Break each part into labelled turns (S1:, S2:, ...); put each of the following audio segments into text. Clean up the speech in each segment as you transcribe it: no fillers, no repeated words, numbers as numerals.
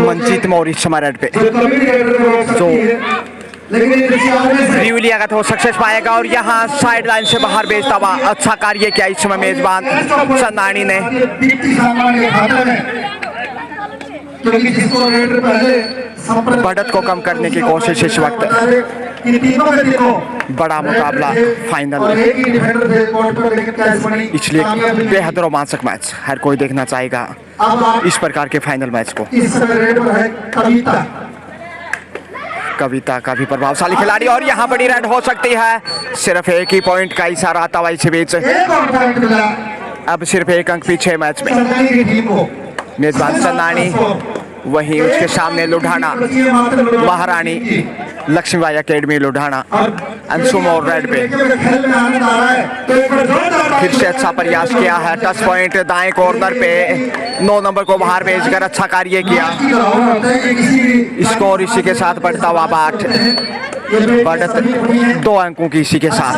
S1: मंजीत मौर्य समारेट पे जो रिवलिया का तो सक्सेस पाएगा और यहाँ साइड लाइन से बाहर भेजता हुआ अच्छा कार्य किया इस समय मेजबान चंदानी ने। बढ़त को कम करने की कोशिश इस वक्त। बड़ा मुकाबला फाइनल, इसलिए बेहद रोमांचक मैच हर कोई देखना चाहेगा इस प्रकार के फाइनल मैच को। कविता का भी प्रभावशाली खिलाड़ी और यहाँ बड़ी रेड हो सकती है। सिर्फ एक ही पॉइंट का इशारा आता हुआ इस बीच। अब सिर्फ एक अंक पीछे मैच में मेजबान चंदानी, वहीं उसके सामने लुधियाना महारानी लक्ष्मीबाई एकेडमी लुधियाना। अंशुम और रेड पे फिर से अच्छा प्रयास किया है। टच पॉइंट दाएं कॉर्नर पे 9 नंबर को बाहर भेजकर अच्छा कार्य किया। स्कोर इसी के साथ बढ़ता हुआ 8, बढ़त 2 अंकों की इसी के साथ।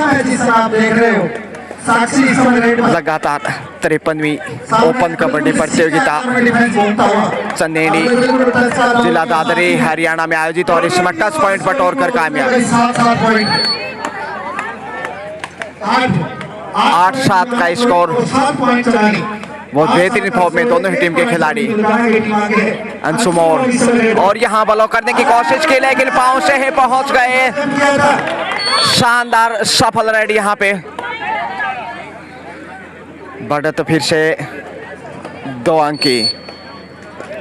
S1: लगातार 53वीं ओपन कबड्डी प्रतियोगिता चंदेनी जिला दादरी हरियाणा में आयोजित और इसमें टच पॉइंट बटोर कर कामयाब। 8-7 का स्कोर। बहुत बेहतरीन फॉर्म में दोनों ही टीम के खिलाड़ी। अंशुम और यहाँ बलौ करने की कोशिश की लेकिन पांव से ही पहुंच गए। शानदार सफल रेड यहाँ पे। बढ़त फिर से 2 अंक की।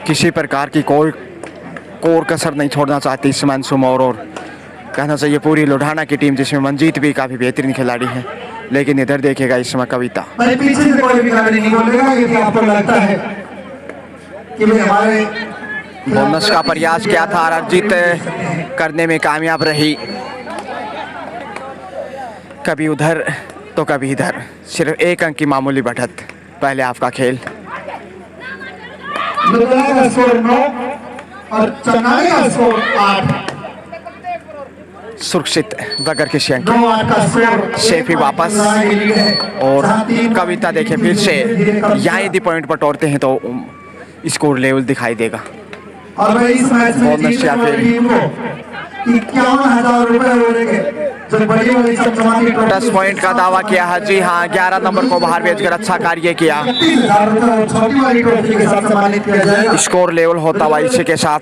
S1: किसी प्रकार की कोई कोर कसर नहीं छोड़ना चाहती इस समय अंशुम और कहना चाहिए पूरी लुधियाना की टीम, जिसमें मंजीत भी काफी बेहतरीन खिलाड़ी है। लेकिन इधर देखेगा इस समय कविता। बोनस का प्रयास किया था, अर्जित करने में कामयाब रही। कभी उधर तो कभी इधर। सिर्फ 1 अंक की मामूली बढ़त पहले हाफ का खेल।
S2: का स्कोर 9 और चेन्नई का स्कोर 8।
S1: सुरक्षित बगैर किसी अंक सेफी वापस। और कविता देखे फिर से यहाँ यदि पॉइंट बटोरते हैं तो स्कोर लेवल दिखाई देगा।
S2: और भाई इस मैच में टीम को 51,000 रुपए
S1: टच पॉइंट का दावा किया है। जी हाँ, 11 नंबर को बाहर भेजकर अच्छा कार्य किया। स्कोर लेवल होता हुआ इसी के साथ।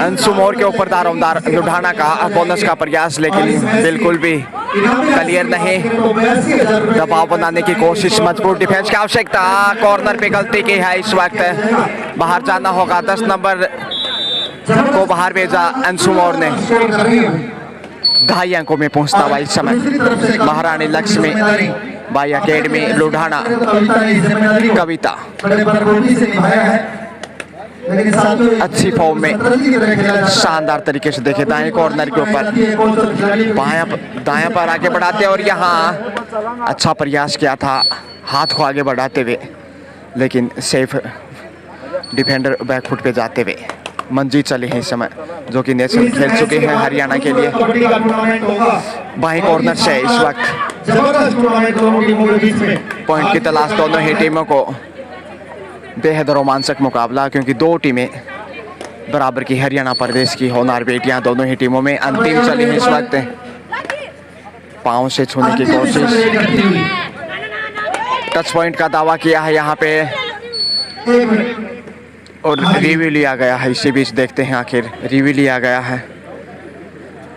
S1: अंशुम के ऊपर दारोमदार लुधियाना का बोनस का प्रयास, लेकिन बिल्कुल भी क्लियर नहीं। दबाव बनाने की कोशिश, मजबूत डिफेंस की आवश्यकता। कॉर्नर पे गलती की है इस वक्त। बाहर जाना होगा। 10 नंबर को बाहर भेजा अंशुम ने। 2.5 अंकों में पहुंचता हुआ इस समय महारानी लक्ष्मी बाई एकेडमी लुधियाना। कविता अच्छी फॉर्म में शानदार तरीके से देखे दाएं कॉर्नर के ऊपर दायां पर आगे बढ़ाते और यहाँ अच्छा प्रयास किया था हाथ को आगे बढ़ाते हुए, लेकिन सेफ डिफेंडर बैकफुट पे जाते हुए। मंजीत चले हैं इस समय, जो कि नेशनल खेल चुके हैं हरियाणा के लिए। बाएं कॉर्नर से इस वक्त पॉइंट की तलाश दोनों ही टीमों को। बेहद रोमांचक मुकाबला, क्योंकि 2 टीमें बराबर की हरियाणा प्रदेश की होनहार बेटियां दोनों ही टीमों में अंतिम चली हैं इस वक्त। पांव से छूने की कोशिश। टच पॉइंट का दावा किया है यहाँ पे और रिव्यू लिया गया है। इसी बीच देखते हैं आखिर रिव्यू लिया गया है।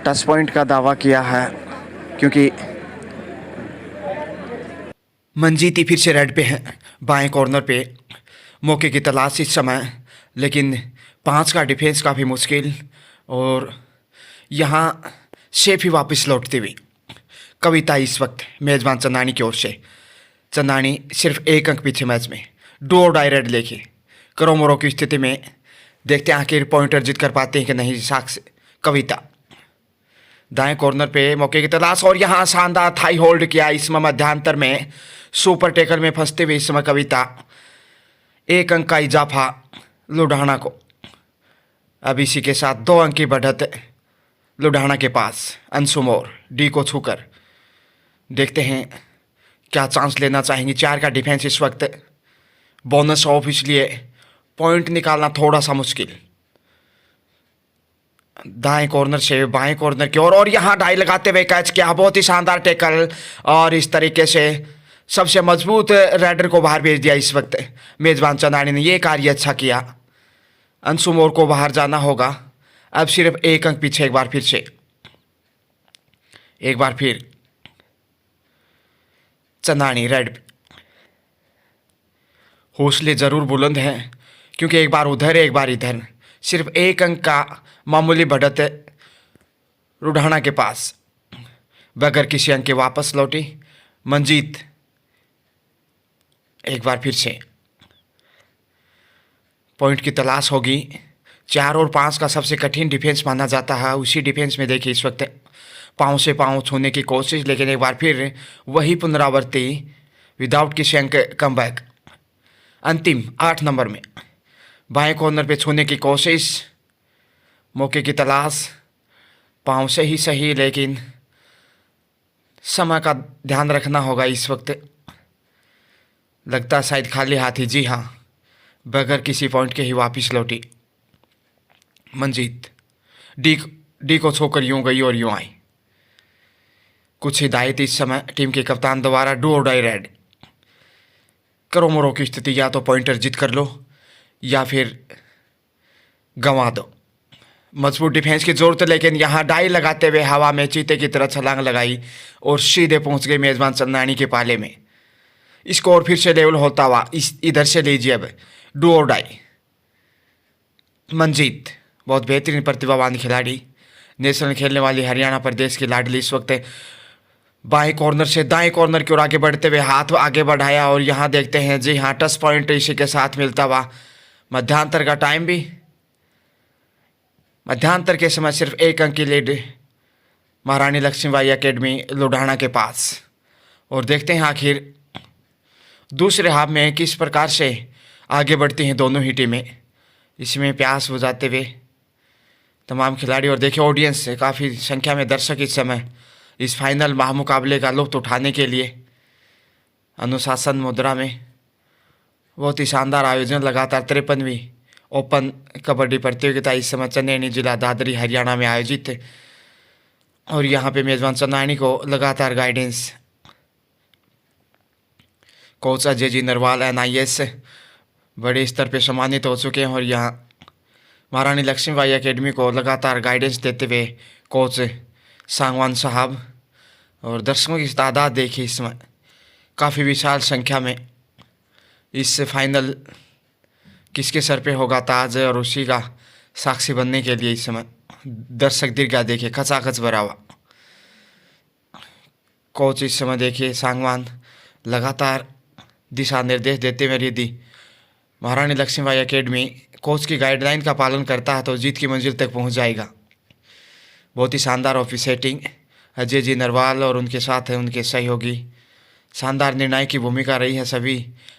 S1: टच पॉइंट का दावा किया है क्योंकि मंजीती फिर से रेड पे है। बाएं कॉर्नर पे मौके की तलाश इस समय, लेकिन 5 का डिफेंस काफ़ी मुश्किल। और यहाँ सेफ ही वापस लौटती हुई कविता इस वक्त मेज़बान चंदानी की ओर से। चंदानी सिर्फ 1 अंक पीछे मैच में। डो डायरेक्ट लेके करोमोरो की स्थिति में देखते हैं आखिर पॉइंट अर्जित कर पाते हैं कि नहीं। साक्ष कविता दाएं कॉर्नर पे मौके की तलाश और यहाँ शानदार थाई होल्ड किया इस समय मध्यांतर में। सुपर टेकर में फंसते हुए इस समय कविता 1 अंक का इजाफा लुधियाना को। अब इसी के साथ 2 अंक की बढ़त लुधियाना के पास। अंशुम डी को छूकर देखते हैं क्या चांस लेना चाहेंगे। 4 का डिफेंस इस वक्त बोनस ऑफ, इसलिए पॉइंट निकालना थोड़ा सा मुश्किल। दाएं कॉर्नर से बाएं कॉर्नर की ओर, और यहाँ डाई लगाते हुए कैच किया, बहुत ही शानदार टैकल, और इस तरीके से सबसे मजबूत राइडर को बाहर भेज दिया। इस वक्त मेजबान चंदानी ने ये कार्य अच्छा किया। अंशु मोर को बाहर जाना होगा। अब सिर्फ 1 अंक पीछे। एक बार फिर चंदानी रेड। हौसले जरूर बुलंद हैं, क्योंकि एक बार उधर एक बार इधर, सिर्फ 1 अंक का मामूली बढ़त रुढ़ाना के पास। बगैर किसी अंक के वापस लौटी मंजीत। एक बार फिर से पॉइंट की तलाश होगी। 4 और 5 का सबसे कठिन डिफेंस माना जाता है। उसी डिफेंस में देखिए इस वक्त पाँव से पाँव छूने की कोशिश, लेकिन एक बार फिर वही पुनरावृत्ति, विदाउट किसी अंक कमबैक। अंतिम 8 नंबर में बाएं कॉर्नर पे छूने की कोशिश, मौके की तलाश, पाँव से ही सही, लेकिन समय का ध्यान रखना होगा। इस वक्त लगता शायद खाली हाथ ही, जी हाँ, बगैर किसी पॉइंट के ही वापस लौटी मंजीत। डी को छोकर यूं गई और यूं आई। कुछ हिदायत इस समय टीम के कप्तान द्वारा, डू और डाई रेड। करो मरो की स्थिति, या तो पॉइंटर जीत कर लो या फिर गंवा दो। मजबूत डिफेंस की जरूरत है, लेकिन यहाँ डाई लगाते हुए हवा में चीते की तरह छलांग लगाई और सीधे पहुंच गए मेजबान चंदानी के पाले में। स्कोर फिर से लेवल होता हुआ इधर से लीजिए अब डू और डाई। मंजीत बहुत बेहतरीन प्रतिभावान खिलाड़ी, नेशनल खेलने वाली हरियाणा प्रदेश की लाडली। इस वक्त बाएं कॉर्नर से दाएं कॉर्नर की ओर आगे बढ़ते हुए हाथ आगे बढ़ाया, और यहाँ देखते हैं, जी हाँ, टच पॉइंट इसी के साथ मिलता हुआ। मध्यांतर का टाइम भी, मध्यांतर के समय सिर्फ 1 अंक की लीड महारानी लक्ष्मीबाई एकेडमी लुधियाना के पास। और देखते हैं आखिर दूसरे हाफ में किस प्रकार से आगे बढ़ती हैं दोनों ही टीमें। इसमें प्यास बुझाते हुए तमाम खिलाड़ी, और देखिए ऑडियंस काफ़ी संख्या में दर्शक इस समय इस फाइनल महामुकाबले का लुत्फ उठाने के लिए अनुशासन मुद्रा में। बहुत ही शानदार आयोजन, लगातार 53वीं ओपन कबड्डी प्रतियोगिता इस समय चंदेनी जिला दादरी हरियाणा में आयोजित है, और यहाँ पे मेजबान चंदानी को लगातार guidance coach Ajay ji Narwal NIS बड़े स्तर पे सम्मानित हो चुके हैं, और यहाँ महारानी लक्ष्मीबाई एकेडमी को लगातार गाइडेंस देते हुए कोच सांगवान साहब। और दर्शकों की तादाद देखिए इस समय काफ़ी विशाल संख्या में। इस फाइनल किसके सर पे होगा ताज, और उसी का साक्षी बनने के लिए इस समय दर्शक दीर्घा देखिए खचाखच भरा हुआ। कोच इस समय देखिए सांगवान लगातार दिशा निर्देश देते हुए, यदि महारानी लक्ष्मीबाई एकेडमी कोच की गाइडलाइन का पालन करता है तो जीत की मंजिल तक पहुंच जाएगा। बहुत ही शानदार ऑफिसेटिंग अजय जी नरवाल और उनके साथ है उनके सहयोगी। शानदार निर्णय की भूमिका रही है सभी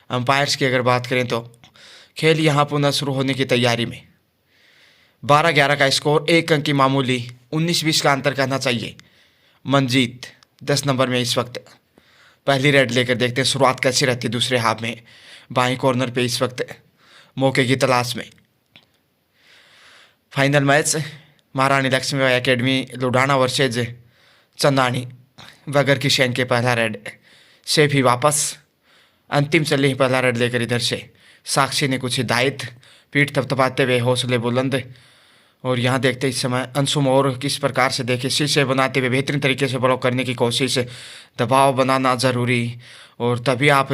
S1: अंपायर्स की। अगर बात करें तो खेल यहाँ पुनः शुरू होने की तैयारी में। 12-11 का स्कोर, 1 अंक की मामूली 19-20 का अंतर कहना चाहिए। मंजीत 10 नंबर में इस वक्त पहली रेड लेकर देखते हैं शुरुआत कैसी रहती है दूसरे हाफ में। बाएं कॉर्नर पे इस वक्त मौके की तलाश में फाइनल मैच महारानी लक्ष्मीबाई एकेडमी लुधियाना वर्सेज चंदानी। बगैर किसी अंक के पहला रेड से भी वापस अंतिम चले ही पहला रेड लेकर इधर से साक्षी ने कुछ हिदायत, पीठ थपथपाते हुए हौसले बुलंद। और यहाँ देखते इस समय अंशु मोर किस प्रकार से देखे शीशे बनाते हुए बेहतरीन तरीके से ब्लॉक करने की कोशिश। दबाव बनाना ज़रूरी और तभी आप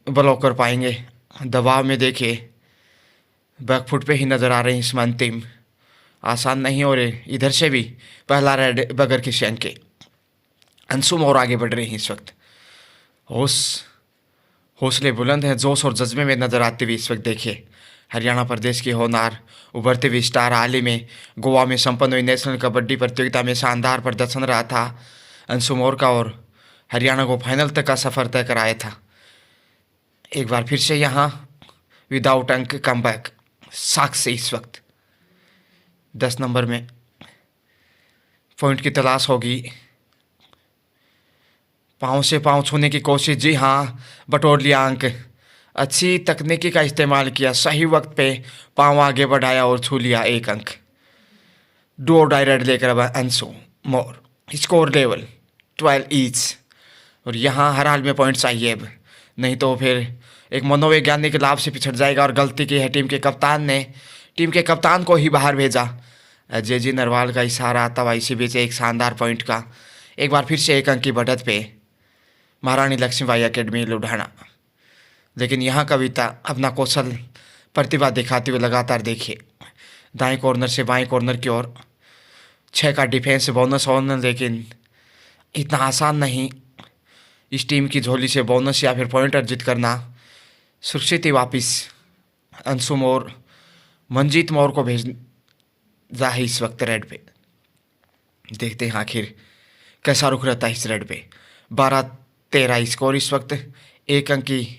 S1: ब्लॉक कर पाएंगे। दबाव में देखिए बैकफुट पे ही नज़र आ रहे हैं इसमें अंतिम, आसान नहीं। और इधर से भी पहला रेड बगैर किसी अंक के अंशु मोर आगे बढ़ रहे हैं इस वक्त। हौसले बुलंद हैं, जोश और जज्बे में नज़र आते हुए इस वक्त देखिए हरियाणा प्रदेश की होनार उभरते हुए स्टार। हाल ही में गोवा में संपन्न हुई नेशनल कबड्डी प्रतियोगिता में शानदार प्रदर्शन रहा था अंशु मोर का और हरियाणा को फाइनल तक का सफ़र तय कराया था। एक बार फिर से यहाँ विदाउट अंक कमबैक साक्षी इस वक्त 10 नंबर में पॉइंट की तलाश होगी। पाँव से पाँव छूने की कोशिश, जी हाँ, बटोर लिया अंक। अच्छी तकनीकी का इस्तेमाल किया, सही वक्त पे पाँव आगे बढ़ाया और छू लिया 1 अंक। डू और डाई रेड लेकर अब अंशु मोर, स्कोर लेवल 12 ईच। और यहाँ हर हाल में पॉइंट चाहिए अब, नहीं तो फिर एक मनोवैज्ञानिक लाभ से पिछड़ जाएगा। और गलती की है टीम के कप्तान ने, टीम के कप्तान को ही बाहर भेजा। जेजी नरवाल का इशारा आता हुआ इसी बीच एक शानदार पॉइंट का एक बार फिर से 1 अंक की बढ़त पे महारानी लक्ष्मीबाई एकेडमी लुधियाना। लेकिन यहाँ कविता अपना कौशल प्रतिभा दिखाते हुए लगातार देखिए, दाएं कॉर्नर से बाएं कॉर्नर की ओर 6 का डिफेंस बोनस ऑन, लेकिन इतना आसान नहीं इस टीम की झोली से बोनस या फिर पॉइंट अर्जित करना। सुरक्षित ही वापिस अंशु मोर मनजीत मोर को भेजा है इस वक्त रेड पे। देखते हैं आखिर कैसा रुख रहता है इस रेड पे। 12-13 स्कोर इस वक्त, 1 अंक की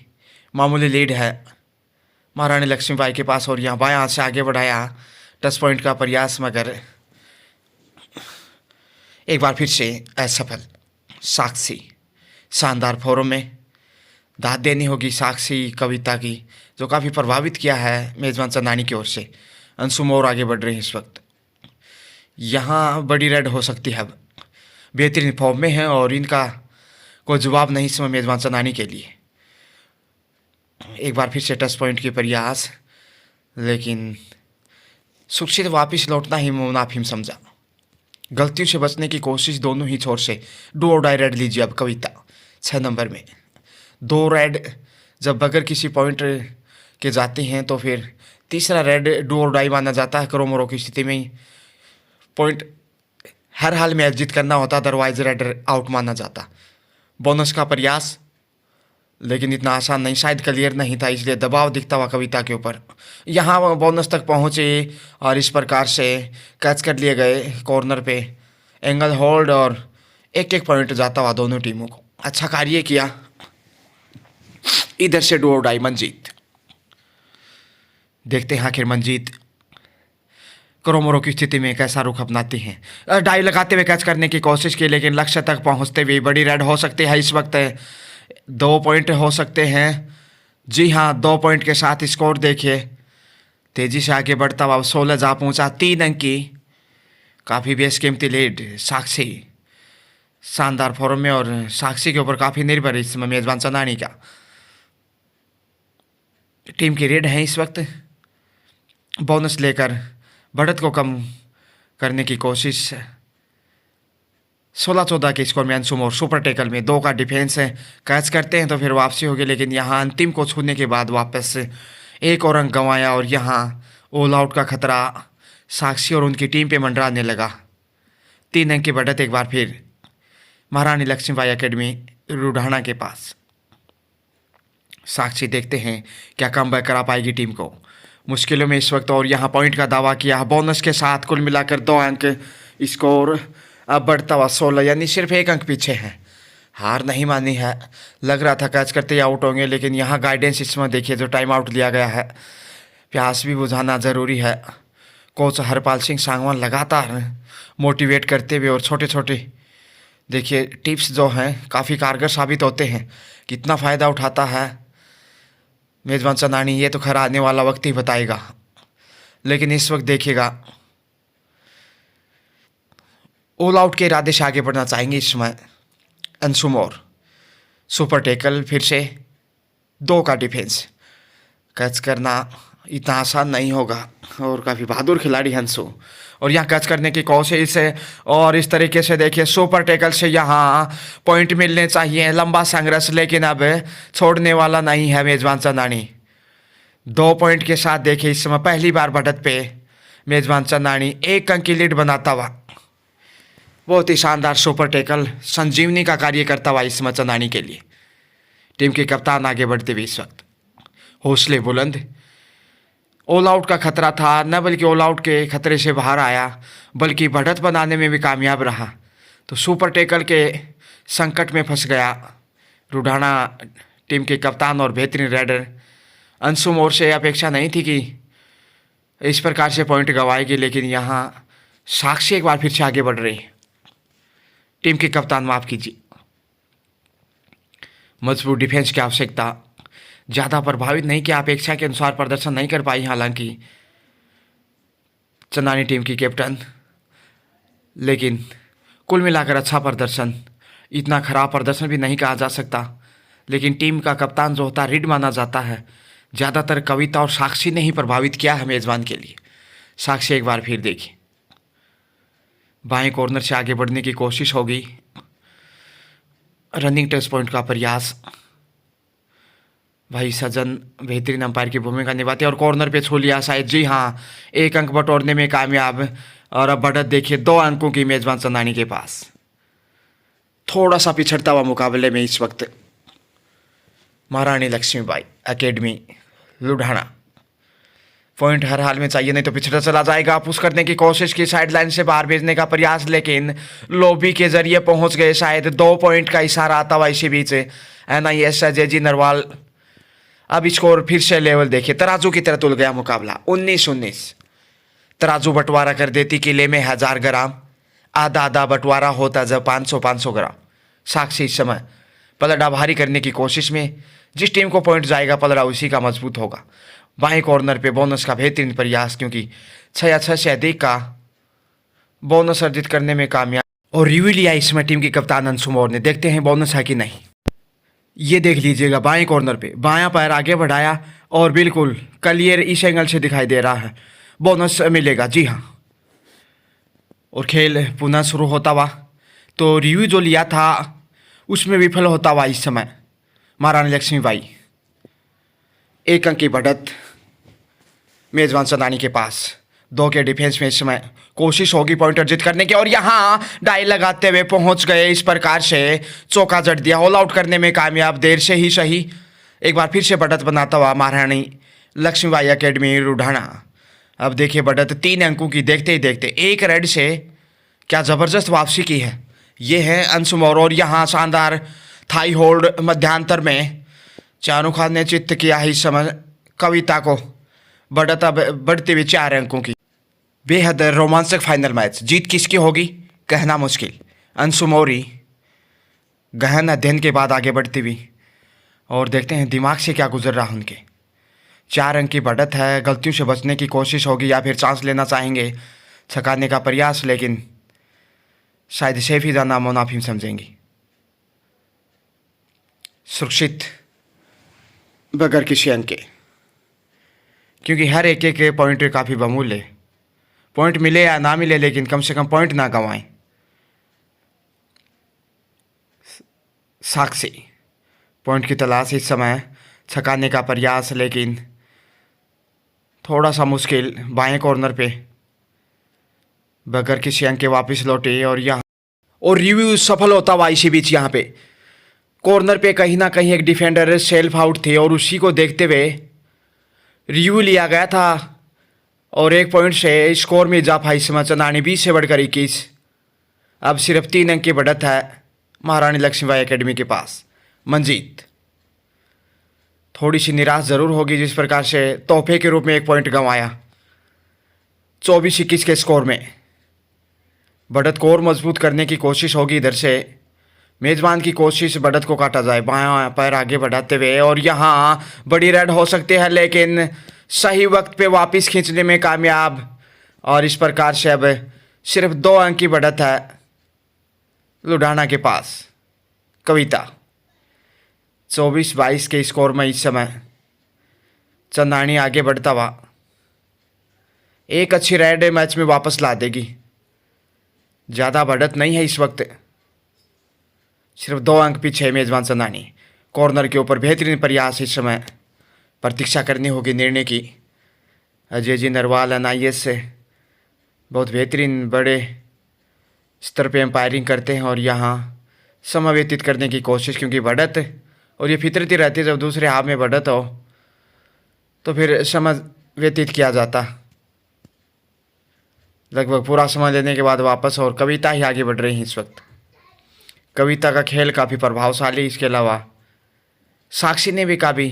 S1: मामूली लीड है महारानी लक्ष्मीबाई के पास। और यहाँ बाएं हाथ से आगे बढ़ाया 10 पॉइंट का प्रयास, मगर एक बार फिर से असफल। साक्षी शानदार फॉर्म में, दाद देनी होगी साक्षी कविता की, जो काफ़ी प्रभावित किया है मेज़बान चंदानी की ओर से। अंशु मोर आगे बढ़ रहे हैं इस वक्त, यहाँ बड़ी रेड हो सकती है। अब बेहतरीन फॉर्म में है और इनका कोई जवाब नहीं इस समय मेज़बान चंदानी के लिए। एक बार फिर से 10 पॉइंट के प्रयास, लेकिन सुरक्षित वापस लौटना ही मुनाफिम समझा। गलतियों से बचने की कोशिश दोनों ही छोर से। डू और डाई रेड लीजिए अब कविता 6 नंबर में। 2 रेड जब बगैर किसी पॉइंट के जाती हैं तो फिर तीसरा रेड डू और डाई माना जाता है। क्रोमोरो की स्थिति में ही पॉइंट हर हाल में अर्जित करना होता, अदरवाइज रेड आउट माना जाता। बोनस का प्रयास, लेकिन इतना आसान नहीं, शायद क्लियर नहीं था, इसलिए दबाव दिखता हुआ कविता के ऊपर। यहाँ बोनस तक पहुँचे और इस प्रकार से कैच कर लिए गए कॉर्नर पे। एंगल होल्ड और 1-1 पॉइंट जाता हुआ दोनों टीमों को। अच्छा कार्य किया इधर से डू और डाई मंजीत। देखते हैं आखिर मंजीत क्रोमोरो की स्थिति में कैसा रुख अपनाती हैं। डाई लगाते हुए कैच करने की कोशिश की, लेकिन लक्ष्य तक पहुंचते हुए बड़ी रेड हो सकती है इस वक्त। 2 पॉइंट हो सकते हैं, जी हाँ 2 पॉइंट के साथ स्कोर देखिए, तेजी से आगे बढ़ता हुआ 16 जा पहुंचा। 3 अंक की काफ़ी बेशकीमती लीड साक्षी शानदार फॉर्म में, और साक्षी के ऊपर काफ़ी निर्भर इस समय मेज़बान चंदानी का। टीम की रेड है इस वक्त, बोनस लेकर बढ़त को कम करने की कोशिश। 16-14 के स्कोर में अंशु मोर सुपर टेकल में 2 का डिफेंस है, कैच करते हैं तो फिर वापसी होगी, लेकिन यहाँ अंतिम को छूने के बाद वापस 1 और अंक गंवाया। और यहाँ ऑल आउट का खतरा साक्षी और उनकी टीम पे मंडराने लगा। 3 अंक की बढ़त एक बार फिर महारानी लक्ष्मीबाई एकेडमी लुधियाना के पास। साक्षी देखते हैं क्या कमबैक करा पाएगी टीम को मुश्किलों में इस वक्त। और यहाँ पॉइंट का दावा किया बोनस के साथ, कुल मिलाकर 2 अंक स्कोर अब बढ़ता हुआ 16, यानी सिर्फ 1 अंक पीछे है। हार नहीं मानी है, लग रहा था कैच करते ही आउट होंगे, लेकिन यहाँ गाइडेंस इसमें देखिए जो टाइम आउट लिया गया है, प्यास भी बुझाना ज़रूरी है। कोच हरपाल सिंह सांगवान लगातार मोटिवेट करते हुए और छोटे छोटे देखिए टिप्स जो हैं काफ़ी कारगर साबित होते हैं। कितना फ़ायदा उठाता है मेज़बान चंदानी, ये तो खैर आने वाला वक्त ही बताएगा। लेकिन इस वक्त देखिएगा ऑल आउट के इरादे से आगे बढ़ना चाहेंगे इस समय अंशु मोर। सुपर टेकल, फिर से 2 का डिफेंस, कैच करना इतना आसान नहीं होगा और काफ़ी बहादुर खिलाड़ी अंशु। और यहाँ कैच करने की कोशिश है और इस तरीके से देखिए सुपर टेकल से यहाँ पॉइंट मिलने चाहिए। लंबा संघर्ष, लेकिन अब छोड़ने वाला नहीं है मेज़बान चंदानी। 2 पॉइंट के साथ देखिए इस समय पहली बार बढ़त पे मेज़बान चंदानी 1 अंक की लीड बनाता हुआ। बहुत ही शानदार सुपर टेकल, संजीवनी का कार्य करता हुआ इस समय चंदानी के लिए। टीम के कप्तान आगे बढ़ते हुए इस वक्त हौसले बुलंद। ऑल आउट का खतरा था, न बल्कि ऑल आउट के खतरे से बाहर आया, बल्कि बढ़त बनाने में भी कामयाब रहा। तो सुपर टेकल के संकट में फंस गया लुधियाना टीम के कप्तान और बेहतरीन रेडर। अंशु मोर से अपेक्षा नहीं थी कि इस प्रकार से पॉइंट गंवाएगी, लेकिन यहाँ साक्षी एक बार फिर से आगे बढ़ रही। टीम के कप्तान माफ़ कीजिए, मजबूत डिफेंस की आवश्यकता। ज़्यादा प्रभावित नहीं किया, अपेक्षा के अनुसार प्रदर्शन नहीं कर पाई हालांकि चंदानी टीम की कैप्टन, लेकिन कुल मिलाकर अच्छा प्रदर्शन। इतना खराब प्रदर्शन भी नहीं कहा जा सकता, लेकिन टीम का कप्तान जो होता है रीड माना जाता है। ज़्यादातर कविता और साक्षी ने ही प्रभावित किया है मेज़बान के लिए। साक्षी एक बार फिर देखिए, बाएं कॉर्नर से आगे बढ़ने की कोशिश होगी, रनिंग टच पॉइंट का प्रयास। भाई सज्जन बेहतरीन अंपायर की भूमिका निभाते और कॉर्नर पे छू लिया शायद, जी हाँ, एक अंक बटोरने में कामयाब। और अब बढ़त देखिए 2 अंकों की मेज़बान चंदानी के पास। थोड़ा सा पिछड़ता हुआ मुकाबले में इस वक्त महारानी लक्ष्मीबाई एकेडमी लुधियाना। पॉइंट हर हाल में चाहिए, नहीं तो पिछड़ा चला जाएगा। पुश करने की कोशिश की, साइड लाइन से बाहर भेजने का प्रयास, लेकिन लोबी के जरिए पहुंच गए। शायद 2 पॉइंट का इशारा आता हुआ इसी बीच NIS अजय जी नरवाल। अब स्कोर फिर से लेवल देखिए, तराजू की तरह तुल गया मुकाबला। 19-19 तराजू बंटवारा कर देती किले में 1000 ग्राम, आधा आधा बंटवारा होता जब 500-500 ग्राम। साक्षी इस समय पलड़ा भारी करने की कोशिश में, जिस टीम को पॉइंट जाएगा पलड़ा उसी का मजबूत होगा। बाएं कॉर्नर पे बोनस का बेहतरीन प्रयास, क्योंकि 6 से अधिक का बोनस अर्जित करने में कामयाब। और रिव्यू लिया इसमें टीम की कप्तान अंशु मौर्य ने। देखते हैं बोनस है कि नहीं। ये देख लीजिएगा, बाएं कॉर्नर पे बायां पैर आगे बढ़ाया और बिल्कुल क्लियर इस एंगल से दिखाई दे रहा है, बोनस मिलेगा, जी हाँ। और खेल पुनः शुरू होता हुआ, तो रिव्यू जो लिया था उसमें विफल होता हुआ इस समय महारानी लक्ष्मीबाई। 1 अंक की बढ़त मेजबान चंदानी के पास। 2 के डिफेंस में इस समय कोशिश होगी पॉइंट अर्जित करने की, और यहाँ डाई लगाते हुए पहुंच गए। इस प्रकार से चौका जड़ दिया, ऑल आउट करने में कामयाब, देर से ही सही। एक बार फिर से बढ़त बनाता हुआ महारानी लक्ष्मीबाई एकेडमी लुधियाना। अब देखिए बढ़त 3 अंकों की, देखते ही देखते 1 रेड से क्या ज़बरदस्त वापसी की है। ये है अंशु मौर्य, और यहाँ शानदार थाई होल्ड मध्यांतर में चानू खान ने चित्त किया है इस समय कविता को। बढ़त अब बढ़ते हुए 4 अंकों की। बेहद रोमांचक फाइनल मैच, जीत किसकी होगी कहना मुश्किल। अंशु मौर्य गहन अध्ययन के बाद आगे बढ़ती हुई, और देखते हैं दिमाग से क्या गुजर रहा उनके। 4 अंक की बढ़त है, गलतियों से बचने की कोशिश होगी या फिर चांस लेना चाहेंगे, छकाने का प्रयास, लेकिन शायद सेफ ही जाना मुनाफिम समझेंगी। सुरक्षित बगैर किसी अंक के, क्योंकि हर एक के पॉइंट काफ़ी बहुमूल्य। पॉइंट मिले या ना मिले, लेकिन कम से कम पॉइंट ना गंवाएं। साक्षी पॉइंट की तलाश इस समय, छकाने का प्रयास, लेकिन थोड़ा सा मुश्किल। बाएं कॉर्नर पे बगैर किसी अंक के वापस लौटे, और यहाँ और रिव्यू सफल होता हुआ इसी बीच। यहाँ पे कॉर्नर पे कहीं ना कहीं एक डिफेंडर सेल्फ आउट थे, और उसी को देखते हुए रिव्यू लिया गया था, और 1 पॉइंट से स्कोर में इजाफा इस समय चंदानी 20 से बढ़कर 21। अब सिर्फ 3 अंक की बढ़त है महारानी लक्ष्मीबाई एकेडमी के पास। मंजीत थोड़ी सी निराश जरूर होगी, जिस प्रकार से तोहफे के रूप में 1 पॉइंट गंवाया 24-21 के स्कोर में। बढ़त को और मजबूत करने की कोशिश होगी इधर से, मेज़बान की कोशिश बढ़त को काटा जाए। बायां पैर आगे बढ़ाते हुए, और यहाँ बड़ी रेड हो सकती है, लेकिन सही वक्त पे वापस खींचने में कामयाब। और इस प्रकार से अब सिर्फ 2 अंक की बढ़त है लुधियाना के पास। कविता 24-22 के स्कोर में इस समय चंदानी आगे बढ़ता हुआ। एक अच्छी रेड मैच में वापस ला देगी। ज़्यादा बढ़त नहीं है इस वक्त, सिर्फ 2 अंक पीछे मेज़बान चंदानी। कॉर्नर के ऊपर बेहतरीन प्रयास, इस समय प्रतीक्षा करनी होगी निर्णय की। अजय जी नरवाल NIS से बहुत बेहतरीन बड़े स्तर पे एम्पायरिंग करते हैं, और यहाँ समय व्यतीत करने की कोशिश, क्योंकि बढ़त, और ये फितरती रहती है जब दूसरे हाफ में बढ़त हो तो फिर समय व्यतीत किया जाता। लगभग पूरा समय लेने के बाद वापस, और कविता ही आगे बढ़ रही हैं इस वक्त। कविता का खेल काफ़ी प्रभावशाली, इसके अलावा साक्षी ने भी काफ़ी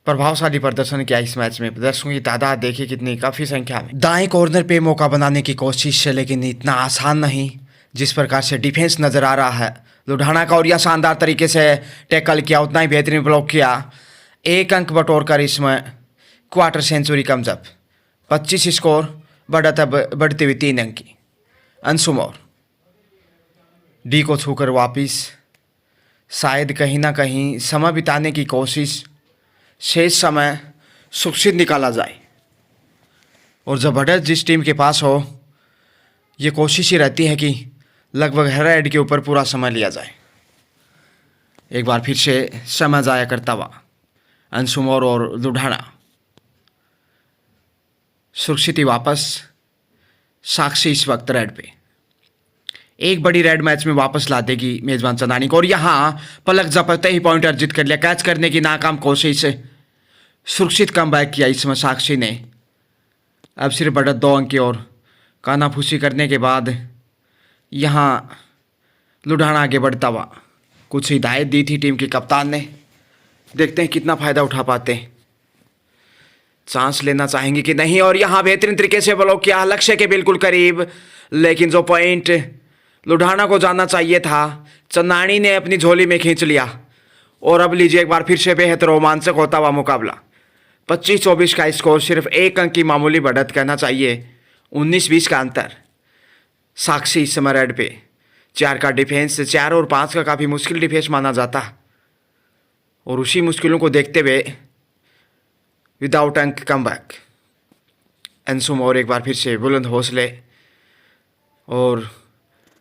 S1: प्रभावशाली प्रदर्शन किया इस मैच में। दर्शकों की तादाद देखिए कितनी, काफ़ी संख्या में। दाएं कॉर्नर पे मौका बनाने की कोशिश है, लेकिन इतना आसान नहीं जिस प्रकार से डिफेंस नज़र आ रहा है लुधियाना का। और यह शानदार तरीके से टैकल किया, उतना ही बेहतरीन ब्लॉक किया। 1 अंक बटोर कर इसमें क्वार्टर सेंचुरी कमजब 25 स्कोर बढ़ती हुई 3 अंक की। अंशु मौर्य डी को छूकर वापिस, शायद कहीं ना कहीं समय बिताने की कोशिश, शेष समय सुरक्षित निकाला जाए। और जब बढ़त जिस टीम के पास हो, ये कोशिश ही रहती है कि लगभग हर एड के ऊपर पूरा समय लिया जाए। एक बार फिर से समय जाया करता हुआ अंशु मौर्य और लुढाणा। सुरक्षित ही वापस, साक्षी इस वक्त रेड पे एक बड़ी रेड मैच में वापस ला देगी मेजबान चंदानी को। और यहाँ पलक झपकते ही पॉइंट अर्जित कर लिया। कैच करने की नाकाम कोशिश से सुरक्षित कमबैक किया इसमें साक्षी ने। अब सिर्फ बढ़त 2 अंक की ओर कानाफूसी करने के बाद यहाँ लुढाणा आगे बढ़ता हुआ। कुछ हिदायत दी थी टीम के कप्तान ने, देखते हैं कितना फ़ायदा उठा पाते हैं, चांस लेना चाहेंगे कि नहीं। और यहाँ बेहतरीन तरीके से ब्लॉक किया, लक्ष्य के बिल्कुल करीब, लेकिन जो पॉइंट लुढाणा को जाना चाहिए था चंदानी ने अपनी झोली में खींच लिया। और अब लीजिए एक बार फिर से बेहद रोमांचक होता हुआ मुकाबला। 25-24 का स्कोर, सिर्फ 1 अंक की मामूली बढ़त कहना चाहिए, 19-20 का अंतर। साक्षी इस समय रेड पे 4 का डिफेंस, 4 और 5 का काफ़ी मुश्किल डिफेंस माना जाता। और उसी मुश्किलों को देखते हुए विदाउट अंक कमबैक। अंशु मौर्य एक बार फिर से बुलंद हौसले, और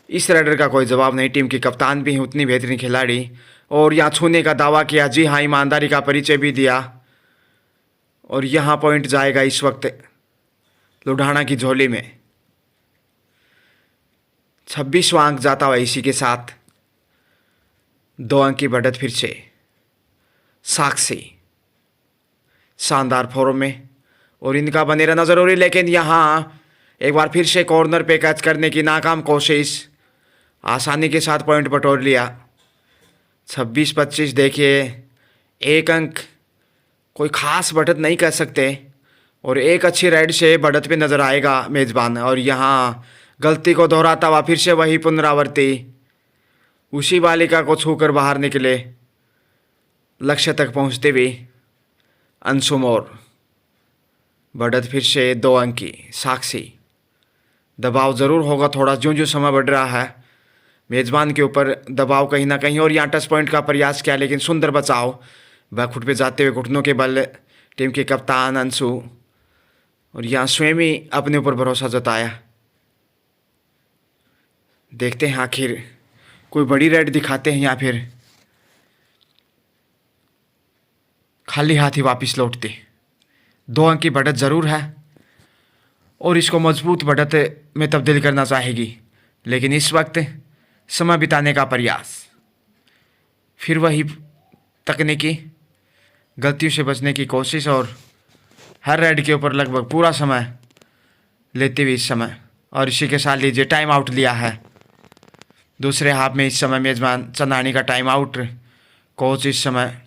S1: इस रेडर का कोई जवाब नहीं। टीम के कप्तान भी हैं, उतनी बेहतरीन खिलाड़ी, और यहाँ छूने का दावा किया। जी हाँ, ईमानदारी का परिचय भी दिया। और यहाँ पॉइंट जाएगा इस वक्त लुढाणा की झोली में। 26वां अंक जाता हुआ इसी के साथ 2 अंक की बढ़त फिर से। साक्षी शानदार फॉर्म में, और इनका बने रहना जरूरी। लेकिन यहाँ एक बार फिर से कॉर्नर पे कैच करने की नाकाम कोशिश, आसानी के साथ पॉइंट बटोर लिया। 26-25 देखिए, 1 अंक कोई ख़ास बढ़त नहीं कह सकते, और एक अच्छी राइड से बढ़त पे नज़र आएगा मेज़बान। और यहाँ गलती को दोहराता हुआ फिर से वही पुनरावृत्ति, उसी बालिका को छूकर बाहर निकले, लक्ष्य तक पहुँचते हुए अंशु मौर्य। बढ़त फिर से 2 अंक की। साक्षी दबाव ज़रूर होगा थोड़ा, ज्यों ज्यों समय बढ़ रहा है मेज़बान के ऊपर दबाव कहीं ना कहीं। और यहाँ टच पॉइंट का प्रयास किया, लेकिन सुंदर बचाव, बैकफुट पे जाते हुए घुटनों के बल टीम के कप्तान अंशु। और यहाँ स्वयं ही अपने ऊपर भरोसा जताया। देखते हैं आखिर कोई बड़ी रेड दिखाते हैं या फिर खाली हाथ ही वापस लौटते। 2 अंक की बढ़त ज़रूर है, और इसको मजबूत बढ़त में तब्दील करना चाहेगी। लेकिन इस वक्त समय बिताने का प्रयास, फिर वही तकनीकी गलतियों से बचने की कोशिश, और हर रेड के ऊपर लगभग पूरा समय लेते हुए इस समय। और इसी के साथ लीजिए टाइम आउट लिया है दूसरे हाफ में। इस समय मेज़बान चंदानी का टाइम आउट। कोच इस समय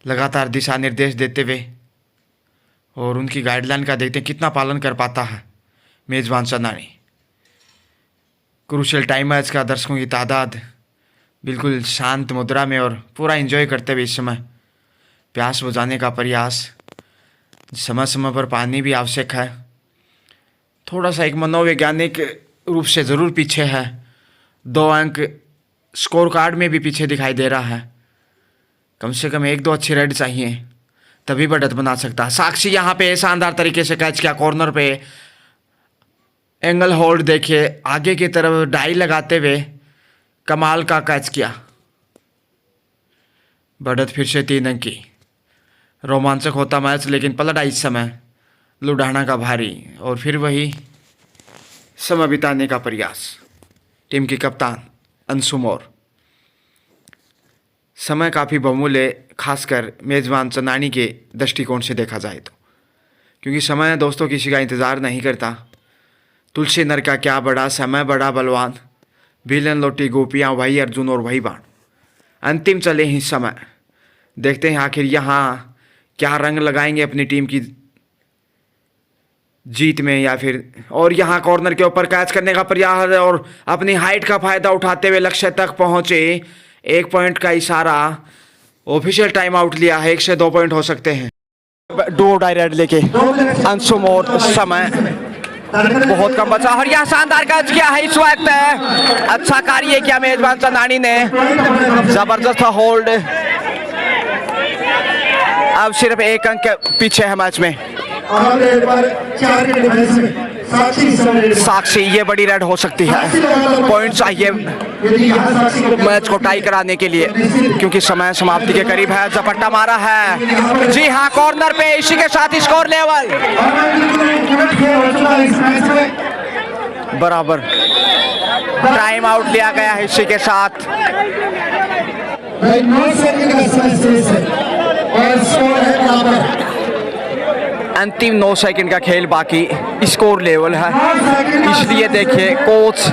S1: लगातार दिशा निर्देश देते हुए, और उनकी गाइडलाइन का देखते हैं कितना पालन कर पाता है मेज़बान चंदानी। क्रूशियल टाइम मैच का दर्शकों की तादाद बिल्कुल शांत मुद्रा में, और पूरा एंजॉय करते हुए इस समय प्यास बुझाने का प्रयास। समय समय पर पानी भी आवश्यक है। थोड़ा सा एक मनोवैज्ञानिक रूप से ज़रूर पीछे है, 2 अंक स्कोर कार्ड में भी पीछे दिखाई दे रहा है। कम से कम 1-2 अच्छी रेड चाहिए, तभी बढ़त बना सकता। साक्षी यहाँ पे शानदार तरीके से कैच किया, कॉर्नर पे एंगल होल्ड देखिए, आगे की तरफ डाई लगाते हुए कमाल का कैच किया। बढ़त फिर से 3 अंक की। रोमांचक होता मैच, लेकिन पलटा इस समय लुढाणा का भारी, और फिर वही समय बिताने का प्रयास टीम के कप्तान अंशु मौर्य। समय काफ़ी बहुमूल्य, खासकर मेज़बान चंदानी के दृष्टिकोण से देखा जाए तो, क्योंकि समय दोस्तों किसी का इंतज़ार नहीं करता। तुलसी नर का क्या बड़ा, समय बड़ा बलवान, विलन लौटी गोपियाँ, वही अर्जुन और वही बाण। अंतिम चले ही समय, देखते हैं आखिर यहाँ क्या रंग लगाएंगे अपनी टीम की जीत में या फिर। और यहाँ कॉर्नर के ऊपर कैच करने का प्रयास, और अपनी हाइट का फ़ायदा उठाते हुए लक्ष्य तक पहुँचे। 1 पॉइंट का इशारा, ऑफिशियल टाइम आउट लिया है, 1 से 2 पॉइंट हो सकते हैं। डो डाई रेड लेके अंशुम और समय बहुत कम बचा और यहाँ शानदार कैच किया है इस वक्त। अच्छा कार्य किया मेजबान चंदानी ने, जबरदस्त होल्ड। अब सिर्फ 1 अंक पीछे है मैच में।
S2: और एक बार 4 के डिफेंस में
S1: साक्षी ये बड़ी रेड हो सकती है, पॉइंट चाहिए मैच को टाई कराने के लिए क्योंकि समय समाप्ति के करीब है। झपट्टा मारा है, जी हाँ, कॉर्नर पे, इसी के साथ स्कोर लेवल बराबर। टाइम आउट लिया गया है इसी के साथ। अंतिम 9 सेकंड का खेल बाकी, स्कोर लेवल है, इसलिए देखिए कोच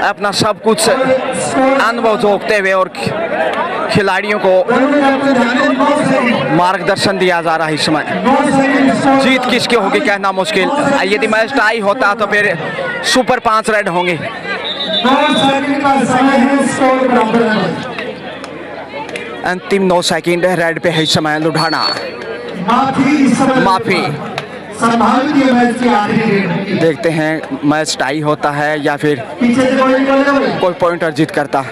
S1: अपना सब कुछ अनुभव जोकते हुए और खिलाड़ियों को मार्गदर्शन दिया जा रहा है इस समय। जीत किसकी होगी कहना मुश्किल, यदि मैच टाई होता तो फिर सुपर 5 रेड होंगे। अंतिम 9 सेकंड रेड पे है इस समय लुधियाना। माफी देखते हैं मैच टाई होता है या फिर कोई पॉइंट अर्जित करता।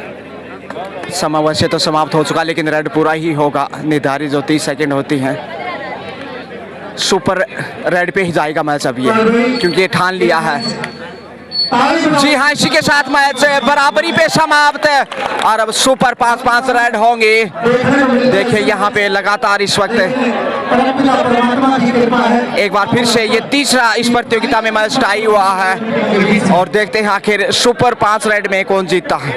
S1: समय वैसे तो समाप्त हो चुका लेकिन रेड पूरा ही होगा, निर्धारित जो 30 सेकंड होती हैं। सुपर रेड पे ही जाएगा मैच अब ये, क्योंकि ये ठान लिया है। जी हाँ, इसी के साथ मैच बराबरी पे समाप्त और अब सुपर 5-5 रेड होंगे। देखिए यहाँ पे लगातार इस वक्त एक बार फिर से ये तीसरा इस प्रतियोगिता में मैच टाई हुआ है और देखते हैं आखिर सुपर 5 रेड में कौन जीतता है।